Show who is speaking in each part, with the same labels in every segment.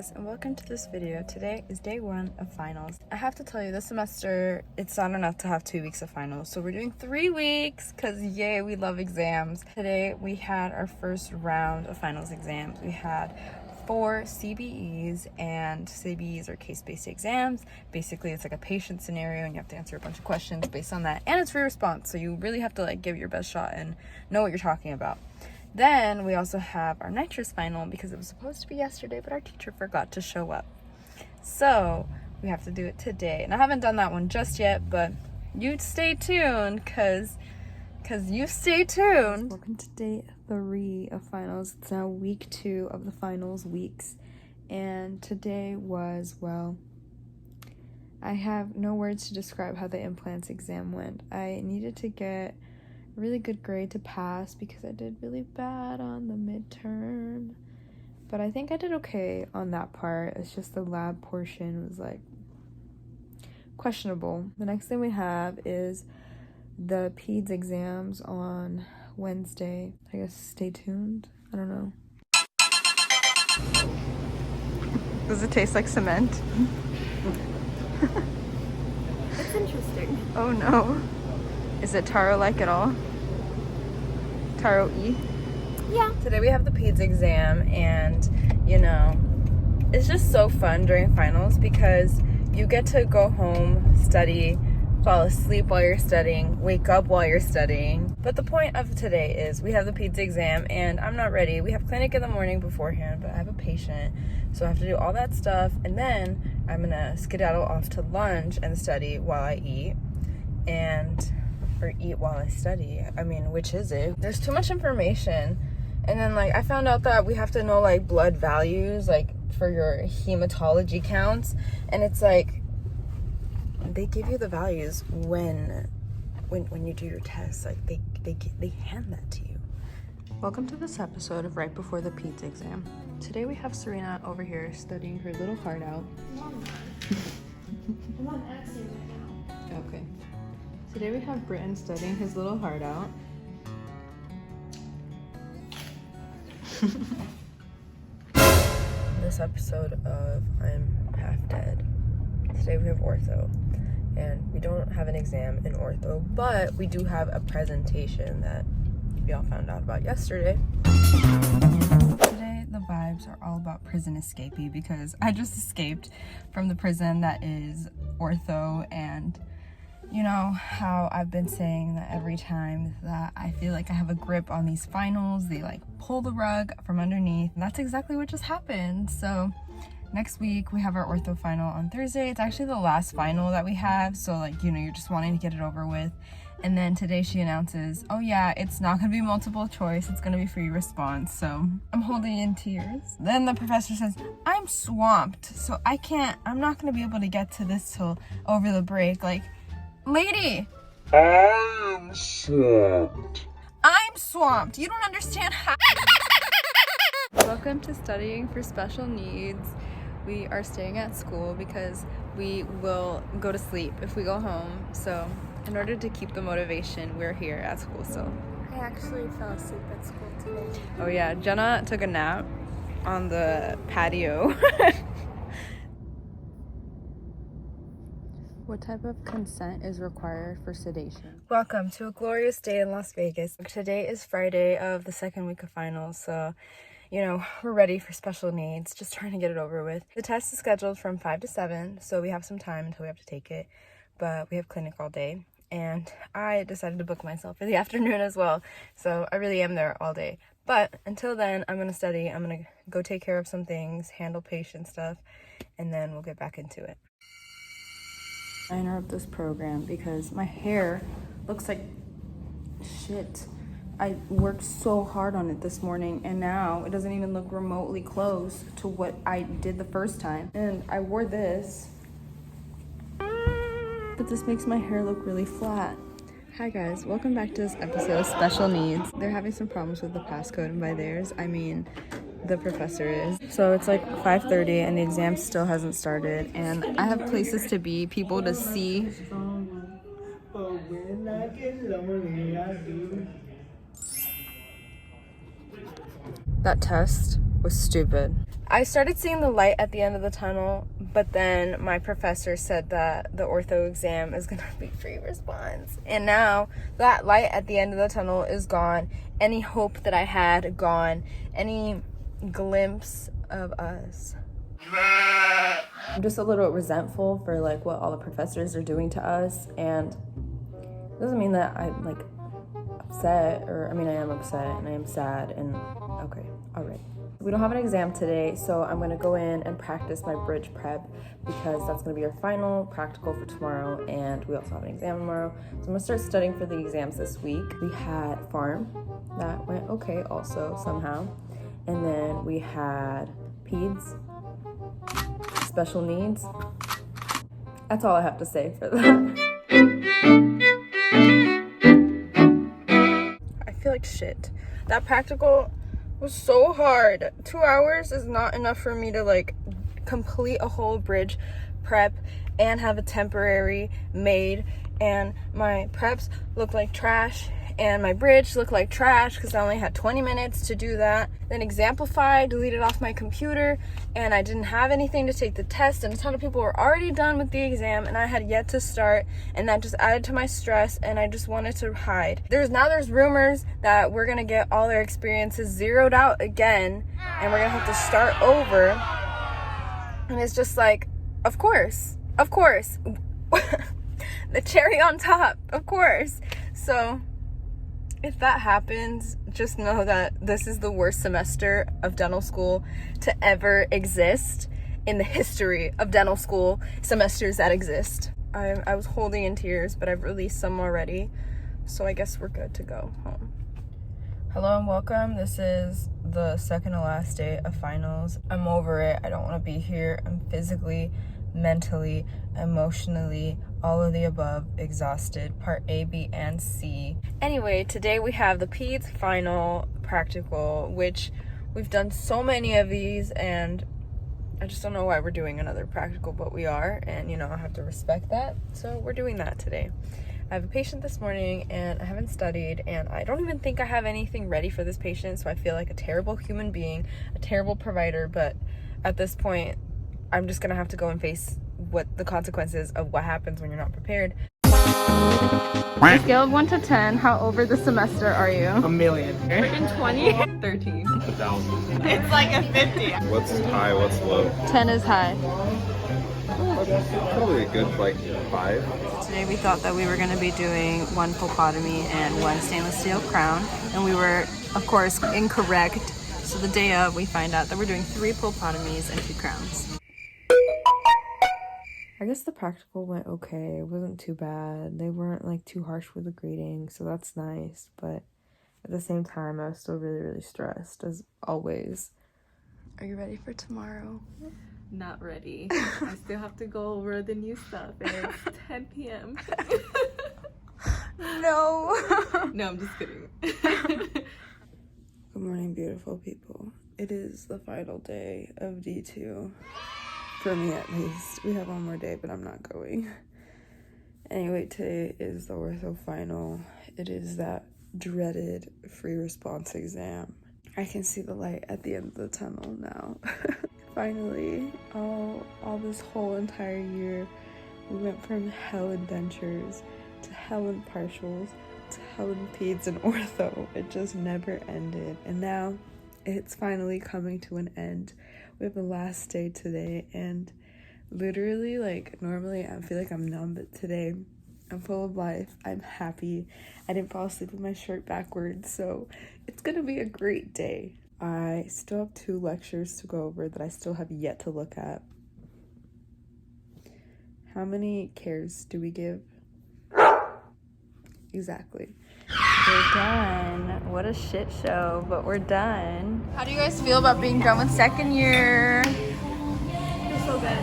Speaker 1: guys, and welcome to this video. Today is day 1 of finals. I have to tell you, this semester it's not enough to have 2 weeks of finals, so we're doing 3 weeks because yay, we love exams. Today we had our first round of finals exams. We had 4 CBEs, and CBEs are case-based exams. Basically it's like a patient scenario and you have to answer a bunch of questions based on that, and it's free response, so you really have to give your best shot and know what you're talking about. Then we also have our nitrous final because it was supposed to be yesterday, but our teacher forgot to show up. So we have to do it today. And I haven't done that one just yet, but you stay tuned because you stay tuned. Welcome to day 3 of finals. It's now week 2 of the finals weeks. And today was, well, I have no words to describe how the implants exam went. I needed to get a really good grade to pass because I did really bad on the midterm, but I think I did okay on that part. It's just the lab portion was questionable. The next thing we have is the peds exams on Wednesday. I guess stay tuned. I don't know. Does it taste like cement?
Speaker 2: It's interesting.
Speaker 1: Oh no. Is it taro-like at all? Taro-y?
Speaker 2: Yeah.
Speaker 1: Today we have the peds exam, and it's just so fun during finals because you get to go home, study, fall asleep while you're studying, wake up while you're studying. But the point of today is we have the peds exam and I'm not ready. We have clinic in the morning beforehand, but I have a patient, so I have to do all that stuff, and then I'm gonna skedaddle off to lunch and study while I eat. Or eat while I study. I mean, which is it? There's too much information. And then I found out that we have to know blood values for your hematology counts, and it's they give you the values when you do your test. They hand that to you. Welcome to this episode of Right Before the Peds exam. Today we have Serena over here studying her little heart out.
Speaker 2: I'm on acid right now.
Speaker 1: Okay. Today we have Britton studying his little heart out. This episode of I'm Half Dead. Today we have Ortho. And we don't have an exam in Ortho, but we do have a presentation that we all found out about yesterday. Today the vibes are all about prison escapee because I just escaped from the prison that is Ortho, and you know how I've been saying that every time that I feel like I have a grip on these finals, they pull the rug from underneath, and that's exactly what just happened. So next week we have our Ortho final on Thursday. It's actually the last final that we have, so you're just wanting to get it over with. And then today she announces, oh yeah, it's not gonna be multiple choice, it's gonna be free response. So I'm holding in tears. Then the professor says, I'm swamped, so I'm not gonna be able to get to this till over the break. Lady,
Speaker 3: I'm swamped.
Speaker 1: I'm swamped. You don't understand how. Welcome to studying for special needs. We are staying at school because we will go to sleep if we go home. So in order to keep the motivation, we're here at school still.
Speaker 2: I actually fell asleep at school today.
Speaker 1: Oh yeah, Jenna took a nap on the patio. What type of consent is required for sedation? Welcome to a glorious day in Las Vegas. Today is Friday of the second week of finals, so we're ready for special needs, just trying to get it over with. The test is scheduled from 5 to 7, so we have some time until we have to take it, but we have clinic all day, and I decided to book myself for the afternoon as well, so I really am there all day. But until then, I'm going to study, I'm going to go take care of some things, handle patient stuff, and then we'll get back into it. I interrupt this program because my hair looks like shit. I worked so hard on it this morning, and now it doesn't even look remotely close to what I did the first time. And I wore this, but this makes my hair look really flat. Hi guys, welcome back to this episode of Special Needs. They're having some problems with the passcode, and by theirs, I mean the professor is. So it's 5:30 and the exam still hasn't started, and I have places to be, people to see. That test was stupid. I started seeing the light at the end of the tunnel, but then my professor said that the ortho exam is going to be free response. And now that light at the end of the tunnel is gone. Any hope that I had gone. Any glimpse of us. I'm just a little resentful for like what all the professors are doing to us, and it doesn't mean that I'm like upset, or I mean I am upset and I am sad, and okay, all right. We don't have an exam today, so I'm gonna go in and practice my bridge prep because that's gonna be our final practical for tomorrow, and we also have an exam tomorrow. So I'm gonna start studying for the exams this week. We had farm, that went okay also somehow. And then we had peds, special needs. That's all I have to say for that. I feel like shit. That practical was so hard. 2 hours is not enough for me to like complete a whole bridge prep and have a temporary made, and my preps look like trash and my bridge looked like trash because I only had 20 minutes to do that. Then Exemplify deleted off my computer, and I didn't have anything to take the test, and a ton of people were already done with the exam and I had yet to start, and that just added to my stress, and I just wanted to hide. There's rumors that we're gonna get all our experiences zeroed out again and we're gonna have to start over, and it's just like, of course the cherry on top, of course. So if that happens, just know that this is the worst semester of dental school to ever exist in the history of dental school semesters that exist. I was holding in tears, but I've released some already, so I guess we're good to go home. Hello and welcome. This is the second to last day of finals. I'm over it. I don't want to be here. I'm physically, mentally, emotionally, all of the above, exhausted. Part A, B, and C. Anyway, today we have the peds final practical, which we've done so many of these, and I just don't know why we're doing another practical, but we are, and you know, I have to respect that, so we're doing that today. I have a patient this morning and I haven't studied, and I don't even think I have anything ready for this patient, so I feel like a terrible human being, a terrible provider, but at this point I'm just gonna have to go and face what the consequences of what happens when you're not prepared. On a scale of 1 to 10, how over the semester are you?
Speaker 4: A million.
Speaker 2: Freaking 20.
Speaker 4: 13.
Speaker 5: 1,000.
Speaker 4: It's like a 50.
Speaker 5: What's high? What's low?
Speaker 1: 10 is high.
Speaker 5: Probably a good like 5.
Speaker 1: Today we thought that we were going to be doing 1 pulpotomy and 1 stainless steel crown, and we were of course incorrect. So the day of, we find out that we're doing 3 pulpotomies and 2 crowns. I guess the practical went okay. It wasn't too bad. They weren't like too harsh with the grading, so that's nice. But at the same time, I was still really, really stressed, as always. Are you ready for tomorrow?
Speaker 4: Not ready. I still have to go over the new stuff, and it's 10 p.m.
Speaker 1: No.
Speaker 4: No, I'm just kidding.
Speaker 1: Good morning, beautiful people. It is the final day of D2. For me, at least. We have one more day, but I'm not going. Anyway, today is the ortho final. It is that dreaded free response exam. I can see the light at the end of the tunnel now. Finally, all this whole entire year, we went from hell in dentures to hell in partials to hell in peds and ortho. It just never ended. And now it's finally coming to an end. We have the last day today, and literally, like, normally I feel like I'm numb, but today I'm full of life. I'm happy. I didn't fall asleep with my shirt backwards, so it's gonna be a great day. I still have 2 lectures to go over that I still have yet to look at. How many cares do we give? Exactly. We're done. What a shit show, but we're done. How do you guys feel about being done with second year?
Speaker 2: It's so good.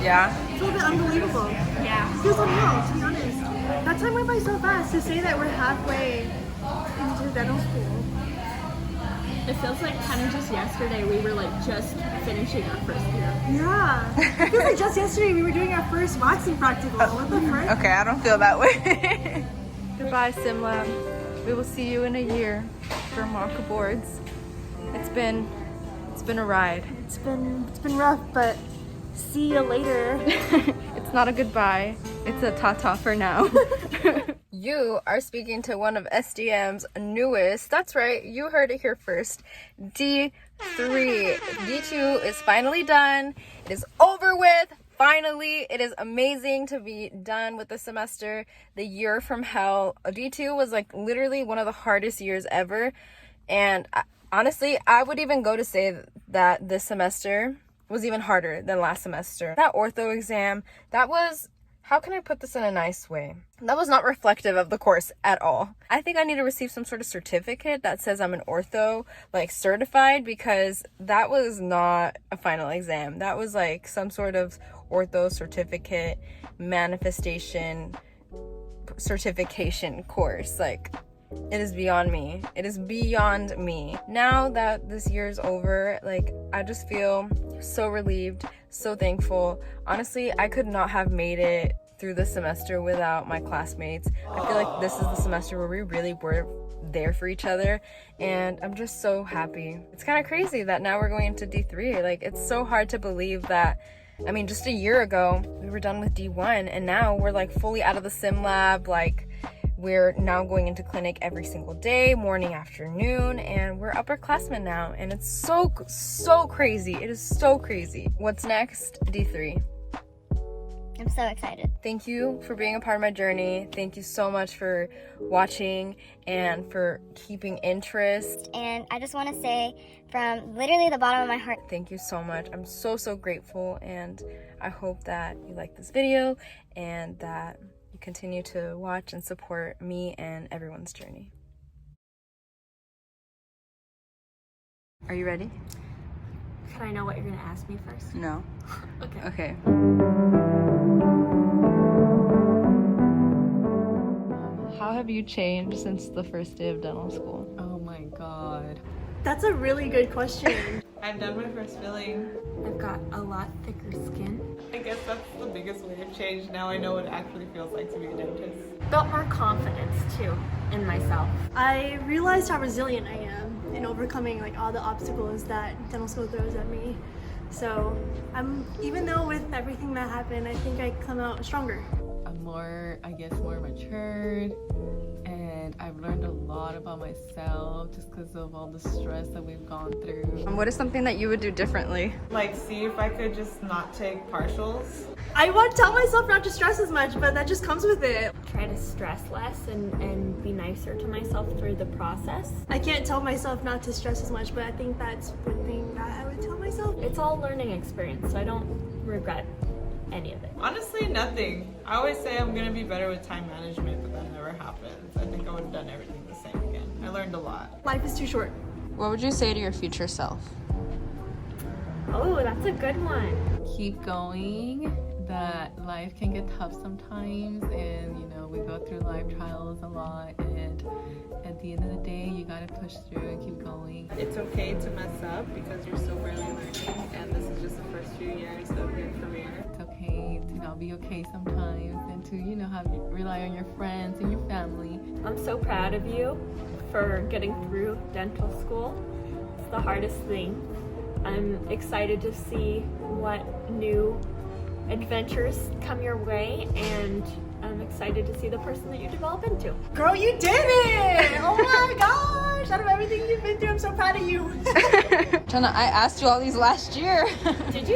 Speaker 1: Yeah?
Speaker 2: It's a little bit unbelievable. Yeah. It feels unreal, to be honest. That time went by so fast. To say that we're halfway into dental school.
Speaker 6: It feels like kind of just yesterday we were like just finishing our first year.
Speaker 2: Yeah. It feels like just yesterday we were doing our first waxing practical. What the frick?
Speaker 1: Okay, I don't feel that way. Goodbye, SimLab. We will see you in a year for mock boards. It's been been a ride.
Speaker 2: It's been rough, but see you later.
Speaker 1: It's not a goodbye. It's a ta-ta for now. You are speaking to one of SDM's newest, that's right, you heard it here first, D3. D2 is finally done. It is over with. Finally, it is amazing to be done with the semester. The year from hell. D2 was like literally one of the hardest years ever. And honestly, I would even go to say that this semester was even harder than last semester. That ortho exam, that was, how can I put this in a nice way? That was not reflective of the course at all. I think I need to receive some sort of certificate that says I'm an ortho, like certified, because that was not a final exam. That was like some sort of ortho certificate manifestation certification course. Like, it is beyond me. It is beyond me. Now that this year's over, like, I just feel so relieved, so thankful. Honestly, I could not have made it through the semester without my classmates. I feel like this is the semester where we really were there for each other, and I'm just so happy. It's kind of crazy that now we're going into D3. Like, it's so hard to believe that, I mean, just a year ago we were done with D1, and now we're like fully out of the sim lab. Like, we're now going into clinic every single day, morning, afternoon, and we're upperclassmen now, and it's so crazy. It is so crazy. What's next? D3.
Speaker 7: I'm so excited.
Speaker 1: Thank you for being a part of my journey. Thank you so much for watching and for keeping interest.
Speaker 7: And I just want to say from literally the bottom of my heart,
Speaker 1: Thank you so much. I'm so grateful, and I hope that you like this video and that you continue to watch and support me and everyone's journey. Are you ready?
Speaker 6: Can I know what you're gonna ask me first?
Speaker 1: No.
Speaker 6: Okay.
Speaker 1: How have you changed since the first day of dental school?
Speaker 4: Oh my god.
Speaker 2: That's a really good question.
Speaker 4: I've done my first filling.
Speaker 6: I've got a lot thicker skin.
Speaker 4: I guess that's the biggest way of change. Now I know what it actually feels like to be a dentist.
Speaker 6: Built more confidence too in myself.
Speaker 2: I realized how resilient I am in overcoming like all the obstacles that dental school throws at me. So even though with everything that happened, I think I come out stronger.
Speaker 4: I'm more matured, and I've learned a lot about myself just because of all the stress that we've gone through.
Speaker 1: What is something that you would do differently?
Speaker 4: Like, see if I could just not take partials.
Speaker 2: I want to tell myself not to stress as much, but that just comes with it.
Speaker 6: Try to stress less and be nicer to myself through the process.
Speaker 2: I can't tell myself not to stress as much, but I think that's one thing that I would tell myself.
Speaker 6: It's all learning experience, so I don't regret any of it.
Speaker 4: Honestly, nothing. I always say I'm gonna be better with time management, but that never happens. I think I would have done everything the same again. I learned a lot.
Speaker 2: Life is too short.
Speaker 1: What would you say to your future self?
Speaker 6: Oh, that's a good one.
Speaker 4: Keep going. That life can get tough sometimes, and you know, we go through life trials a lot, and at the end of the day you gotta push through and keep going. It's okay to mess up because you're still barely learning, and this is just the first few years of your career. It's okay to not be okay sometimes, and to, you know, rely on your friends and your family.
Speaker 6: I'm so proud of you for getting through dental school. It's the hardest thing. I'm excited to see what new adventures come your way, and I'm excited to see the person that you develop into.
Speaker 2: Girl, you did it! Oh my gosh! Out of everything you've been through, I'm so proud of you.
Speaker 1: Jenna, I asked you all these last year.
Speaker 6: Did you?